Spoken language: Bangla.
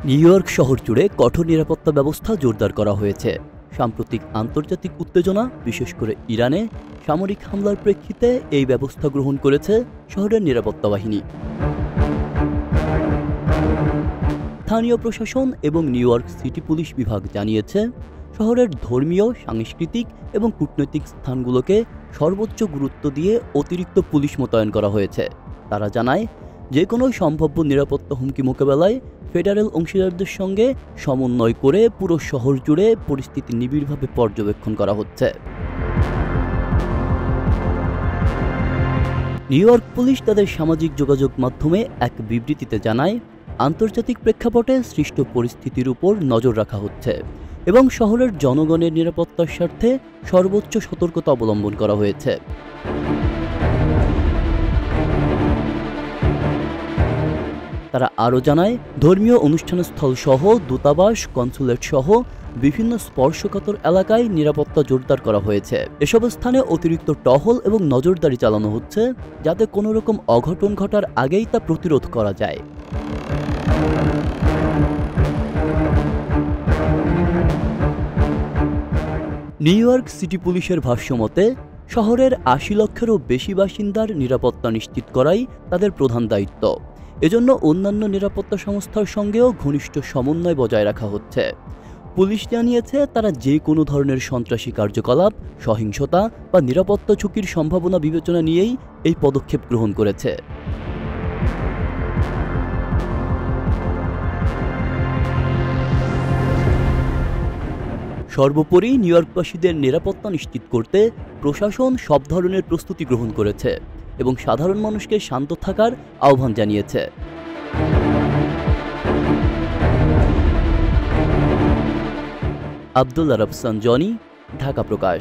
নিউ ইয়র্ক শহর জুড়ে কঠোর নিরাপত্তা ব্যবস্থা জোরদার করা হয়েছে। সাম্প্রতিক আন্তর্জাতিক উত্তেজনা, বিশেষ করে ইরানে সামরিক হামলার প্রেক্ষিতে এই ব্যবস্থা গ্রহণ করেছে শহরের নিরাপত্তা বাহিনী। স্থানীয় প্রশাসন এবং নিউ ইয়র্ক সিটি পুলিশ বিভাগ জানিয়েছে, শহরের ধর্মীয়, সাংস্কৃতিক এবং কূটনৈতিক স্থানগুলোকে সর্বোচ্চ গুরুত্ব দিয়ে অতিরিক্ত পুলিশ মোতায়েন করা হয়েছে। তারা জানায়, যে কোনো সম্ভাব্য নিরাপত্তা হুমকি মোকাবেলায় ফেডারেল অংশীদারদের সঙ্গে সমন্বয় করে পুরো শহর জুড়ে পরিস্থিতি নিবিড়ভাবে পর্যবেক্ষণ করা হচ্ছে। নিউ ইয়র্ক পুলিশ তাদের সামাজিক যোগাযোগ মাধ্যমে এক বিবৃতিতে জানায়, আন্তর্জাতিক প্রেক্ষাপটে সৃষ্ট পরিস্থিতির উপর নজর রাখা হচ্ছে এবং শহরের জনগণের নিরাপত্তার স্বার্থে সর্বোচ্চ সতর্কতা অবলম্বন করা হয়েছে। তারা আরও জানায়, ধর্মীয় অনুষ্ঠানস্থল সহ দূতাবাস, কনসুলেট সহ বিভিন্ন স্পর্শকাতর এলাকায় নিরাপত্তা জোরদার করা হয়েছে। এসব স্থানে অতিরিক্ত টহল এবং নজরদারি চালানো হচ্ছে, যাতে কোনো রকম অঘটন ঘটার আগেই তা প্রতিরোধ করা যায়। নিউ ইয়র্ক সিটি পুলিশের ভাষ্যমতে, শহরের ৮০ লক্ষেরও বেশি বাসিন্দার নিরাপত্তা নিশ্চিত করাই তাদের প্রধান দায়িত্ব। এজন্য অন্যান্য নিরাপত্তা সংস্থার সঙ্গেও ঘনিষ্ঠ সমন্বয় বজায় রাখা হচ্ছে। পুলিশ জানিয়েছে, তারা যে কোনো ধরনের সন্ত্রাসী কার্যকলাপ, সহিংসতা বা নিরাপত্তা ঝুঁকির সম্ভাবনা বিবেচনা নিয়েই এই পদক্ষেপ গ্রহণ করেছে। সর্বোপরি নিউ ইয়র্কবাসীদের নিরাপত্তা নিশ্চিত করতে প্রশাসন সব ধরনের প্রস্তুতি গ্রহণ করেছে এবং সাধারণ মানুষকে শান্ত থাকার আহ্বান জানিয়েছে। আব্দুল্লাহ রাফসান জনি, ঢাকা প্রকাশ।